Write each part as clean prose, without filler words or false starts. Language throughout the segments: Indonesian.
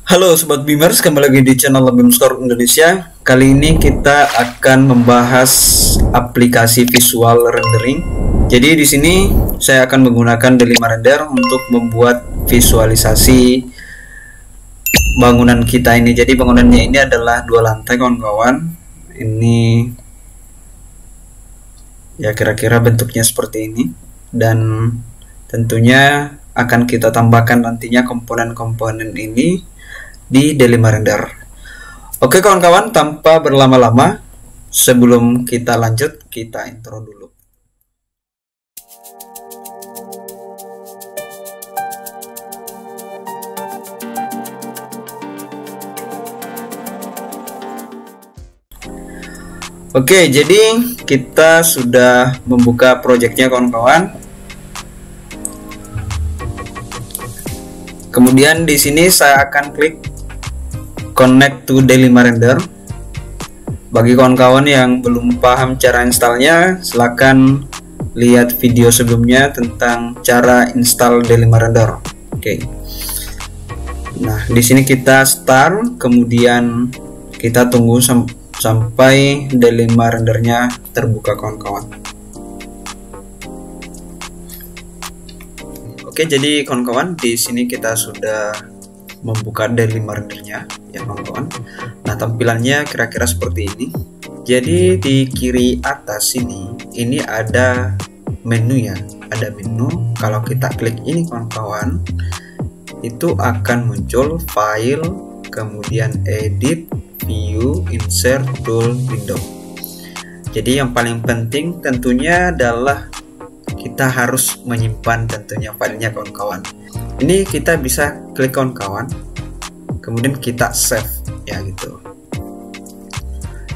Halo Sobat Beamers, kembali lagi di channel BIM Store Indonesia. Kali ini kita akan membahas aplikasi visual rendering. Jadi di sini saya akan menggunakan D5 Render untuk membuat visualisasi bangunan kita ini. Jadi bangunannya ini adalah 2 lantai kawan-kawan. Ini ya kira-kira bentuknya seperti ini, dan tentunya akan kita tambahkan nantinya komponen-komponen ini di D5 Render. Oke kawan-kawan, tanpa berlama-lama, sebelum kita lanjut, kita intro dulu. Oke, jadi kita sudah membuka projectnya kawan-kawan. Kemudian di sini saya akan klik Connect to D5 Render. Bagi kawan-kawan yang belum paham cara installnya, silahkan lihat video sebelumnya tentang cara install D5 Render. Oke. Nah, di sini kita start, kemudian kita tunggu sampai D5 rendernya terbuka kawan-kawan. Oke, jadi kawan-kawan, di sini kita sudah membuka D5 rendernya ya kawan-kawan. Nah, tampilannya kira-kira seperti ini. Jadi di kiri atas ini ada menu ya, ada menu. Kalau kita klik ini kawan-kawan, itu akan muncul file, kemudian edit, view, insert, tool, window. Jadi yang paling penting tentunya adalah kita harus menyimpan tentunya filenya kawan-kawan. Ini kita bisa klik kawan-kawan, kemudian kita save ya gitu.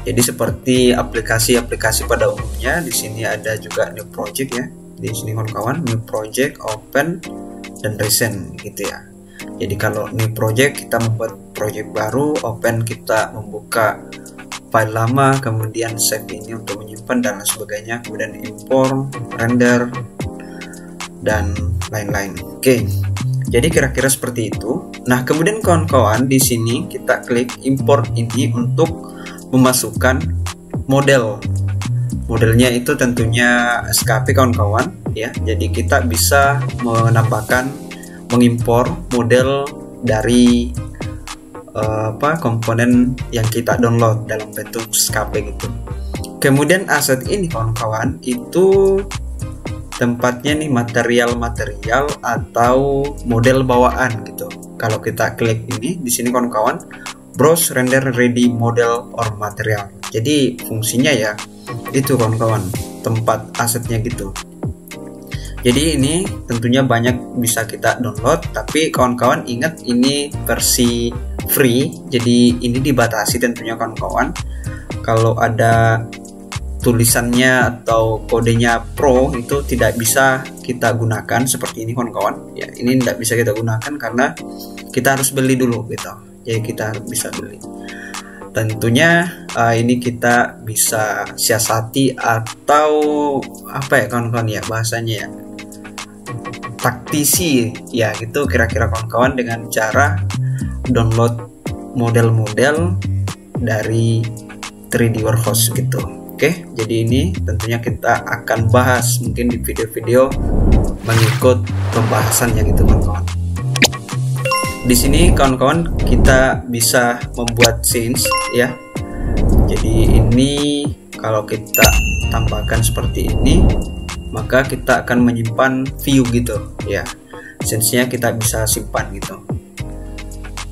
Jadi seperti aplikasi-aplikasi pada umumnya, di sini ada juga new project ya. Di sini kawan-kawan, new project, open, dan recent gitu ya. Jadi kalau new project kita membuat project baru, open kita membuka file lama, kemudian save ini untuk menyimpan dan lain sebagainya, kemudian import, render, dan lain-lain. Oke. Jadi kira-kira seperti itu. Nah, kemudian kawan-kawan, di sini kita klik import ini untuk memasukkan model. Modelnya itu tentunya SKP kawan-kawan ya. Jadi kita bisa mengimpor model dari komponen yang kita download dalam bentuk SKP gitu. Kemudian aset ini kawan-kawan itu tempatnya nih material-material atau model bawaan gitu. Kalau kita klik ini di sini kawan-kawan, browse render ready model or material. Jadi fungsinya ya itu kawan-kawan, tempat asetnya gitu. Jadi ini tentunya banyak bisa kita download, tapi kawan-kawan ingat ini versi free. Jadi ini dibatasi tentunya kawan-kawan. Kalau ada tulisannya atau kodenya pro itu tidak bisa kita gunakan seperti ini kawan-kawan ya. Ini tidak bisa kita gunakan karena kita harus beli dulu gitu. Jadi kita harus bisa beli. Tentunya ini kita bisa siasati atau apa ya kawan-kawan ya bahasanya ya, taktisi ya gitu kira-kira kawan-kawan, dengan cara download model-model dari 3D Warehouse gitu. Oke, jadi ini tentunya kita akan bahas mungkin di video-video mengikut pembahasannya gitu kawan-kawan. Di sini kawan-kawan kita bisa membuat scenes ya. Jadi ini kalau kita tambahkan seperti ini, maka kita akan menyimpan view gitu ya. Scenes-nya kita bisa simpan gitu.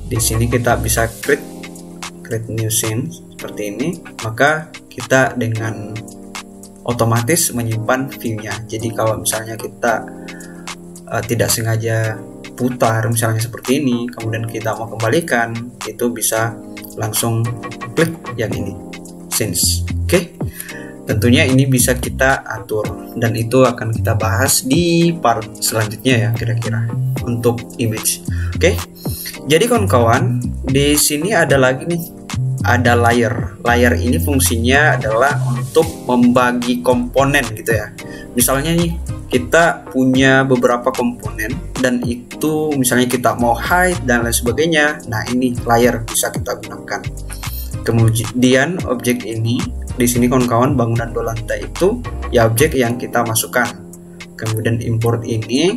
Di sini kita bisa create new scene seperti ini, maka kita dengan otomatis menyimpan view-nya. Jadi kalau misalnya kita tidak sengaja putar misalnya seperti ini, kemudian kita mau kembalikan, itu bisa langsung klik yang ini, scenes. Oke. Tentunya ini bisa kita atur dan itu akan kita bahas di part selanjutnya ya kira-kira untuk image. Oke. Jadi kawan-kawan, di sini ada lagi nih, ada layer. Layer ini fungsinya adalah untuk membagi komponen gitu ya. Misalnya nih kita punya beberapa komponen dan itu misalnya kita mau hide dan lain sebagainya. Nah, ini layer bisa kita gunakan. Kemudian objek ini di sini kawan-kawan, bangunan 2 lantai itu ya objek yang kita masukkan. Kemudian import ini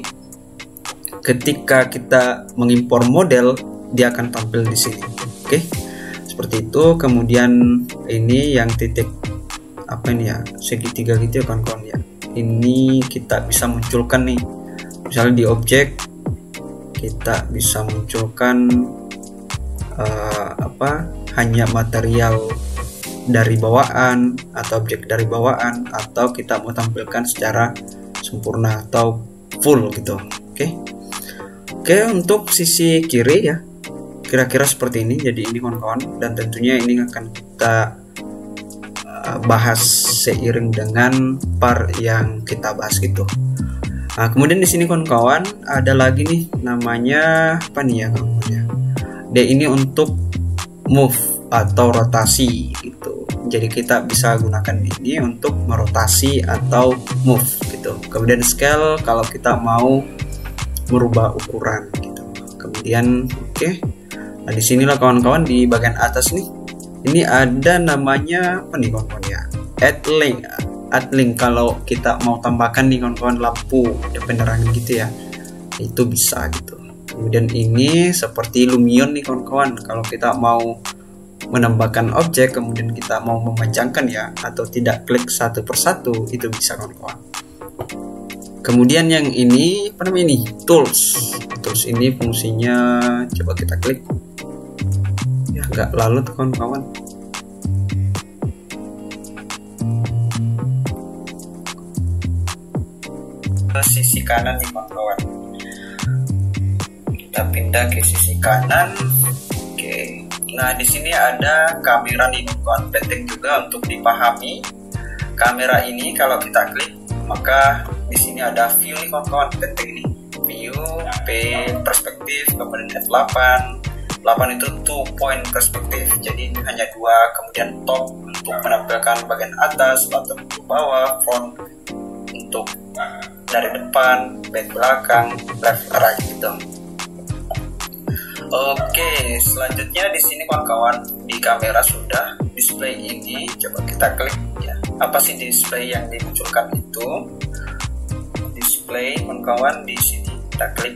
ketika kita mengimpor model dia akan tampil di sini. Oke. Seperti itu. Kemudian ini yang titik apa ini ya, segitiga gitu ya kawan-kawan ya. Ini kita bisa munculkan nih, misalnya di objek kita bisa munculkan hanya material dari bawaan atau objek dari bawaan, atau kita mau tampilkan secara sempurna atau full gitu. Oke, untuk sisi kiri ya kira-kira seperti ini. Jadi ini kawan-kawan, dan tentunya ini akan kita bahas seiring dengan part yang kita bahas gitu. Nah, kemudian di sini kawan-kawan ada lagi nih namanya apa nih ya kawan-kawan ya. Dia ini untuk move atau rotasi gitu. Jadi kita bisa gunakan ini untuk merotasi atau move gitu. Kemudian scale kalau kita mau merubah ukuran gitu. Kemudian oke. Nah, disinilah kawan-kawan di bagian atas nih. Ini ada namanya apa nih kawan-kawan ya, add link. Kalau kita mau tambahkan nih kawan-kawan lampu ada penerangan gitu ya, itu bisa gitu. Kemudian ini seperti Lumion nih kawan-kawan, kalau kita mau menambahkan objek kemudian kita mau memanjangkan ya, atau tidak klik satu persatu, itu bisa kawan-kawan. Kemudian yang ini apa namanya ini, tools ini fungsinya, coba kita klik ya, nggak lalu tuh kawan-kawan. Ke sisi kanan nih kawan-kawan, kita pindah ke sisi kanan. Oke, nah di sini ada kamera nih kawan, penting juga untuk dipahami. Kamera ini kalau kita klik maka di sini ada view nih kawan-kawan, penting nih, view, perspektif, kemudian F8 itu 2 point perspektif, jadi hanya 2. Kemudian top untuk menampilkan bagian atas, bottom untuk bawah, front untuk dari depan, back belakang, left right gitu. Oke, selanjutnya di sini kawan-kawan di kamera sudah display ini, coba kita klik ya. Apa sih display yang dimunculkan itu? Display kawan-kawan di sini kita klik.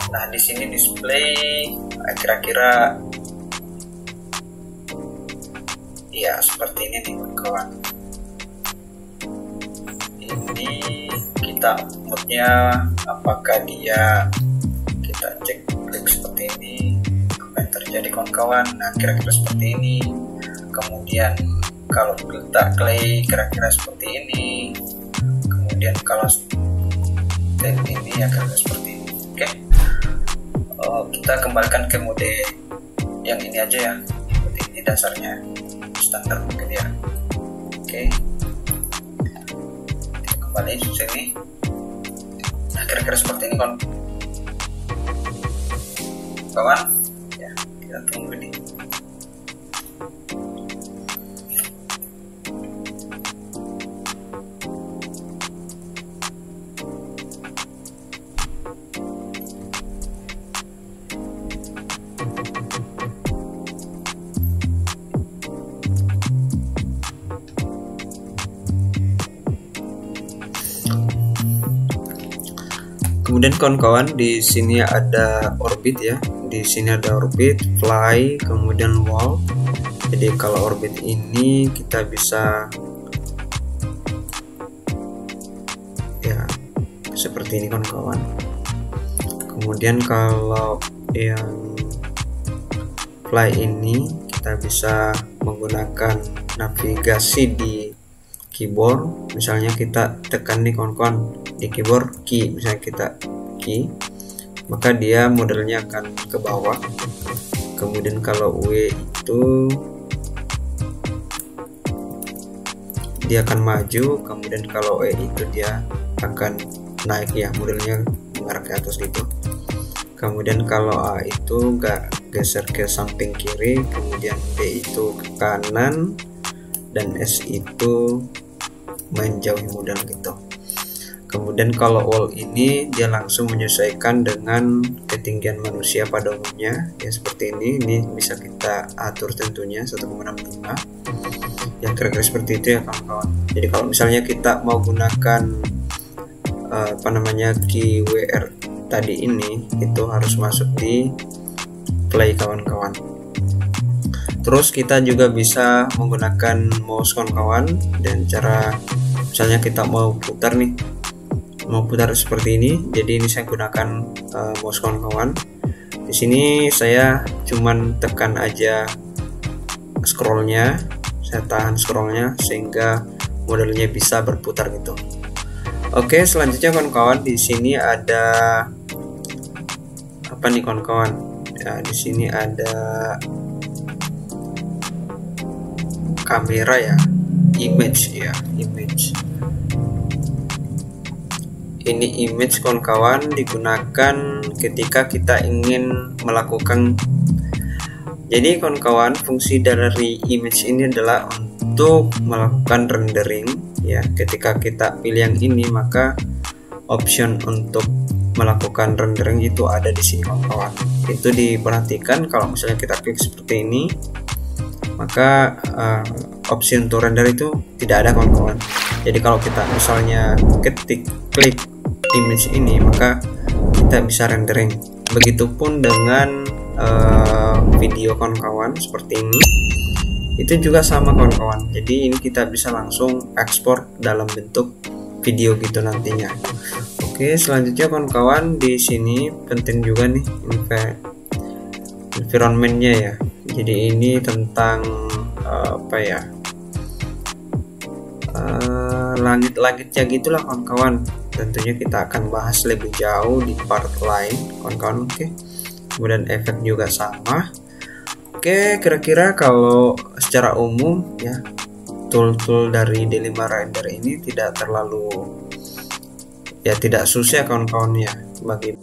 Nah, di sini display kira-kira ya seperti ini nih kawan. Ini kita moodnya apakah dia, kita cek klik seperti ini, apa yang terjadi kawan-kawan. Nah, kira-kira seperti ini. Kemudian kalau kita play kira-kira seperti ini. Kemudian kalau step ini ya kira-kira seperti ini. Oke. Kita kembalikan ke mode yang ini aja ya, seperti ini dasarnya, standar mungkin ya. Oke, kita kembali ke sini. Nah, kira-kira seperti ini kawan ya, kita tunggu ini. Kemudian kawan-kawan di sini ada orbit ya. Di sini ada orbit, fly, kemudian wall. Jadi kalau orbit ini kita bisa ya seperti ini kawan-kawan. Kemudian kalau yang fly ini kita bisa menggunakan navigasi di keyboard. Misalnya kita tekan nih kawan-kawan di keyboard key, misalnya kita key, maka dia modelnya akan ke bawah. Kemudian kalau W itu dia akan maju, kemudian kalau E itu dia akan naik ya, modelnya mengarah ke atas gitu. Kemudian kalau A itu nggak geser ke samping kiri, kemudian B itu ke kanan, dan S itu menjauhi model gitu. Kemudian kalau wall ini dia langsung menyesuaikan dengan ketinggian manusia pada umumnya ya, seperti ini bisa kita atur tentunya 1,65 yang kira-kira seperti itu ya kawan-kawan. Jadi kalau misalnya kita mau gunakan keyword tadi ini, itu harus masuk di play kawan-kawan. Terus kita juga bisa menggunakan mouse kawan-kawan, dan cara misalnya kita mau putar seperti ini. Jadi ini saya gunakan mouse kawan-kawan. Di sini saya cuman tekan aja scrollnya, saya tahan scrollnya sehingga modelnya bisa berputar gitu. Oke, selanjutnya kawan-kawan, di sini ada apa nih kawan-kawan? Ya, di sini ada kamera ya, image. Ini image kawan-kawan digunakan ketika kita ingin melakukan. Jadi kawan-kawan, fungsi dari image ini adalah untuk melakukan rendering ya. Ketika kita pilih yang ini, maka option untuk melakukan rendering itu ada di sini kawan-kawan. Itu diperhatikan, kalau misalnya kita klik seperti ini, maka opsi untuk render itu tidak ada kawan-kawan. Jadi kalau kita misalnya klik image ini, maka kita bisa rendering. Begitupun dengan video kawan-kawan seperti ini, itu juga sama kawan-kawan. Jadi ini kita bisa langsung ekspor dalam bentuk video gitu nantinya. Oke, selanjutnya kawan-kawan, di sini penting juga nih environmentnya ya. Jadi ini tentang langit-langitnya gitulah kawan-kawan. Tentunya kita akan bahas lebih jauh di part lain kawan-kawan. Oke, kemudian efek juga sama. Oke, kira-kira kalau secara umum ya, tool-tool dari D5 Render ini tidak terlalu ya, tidak susah kawan-kawan ya bagi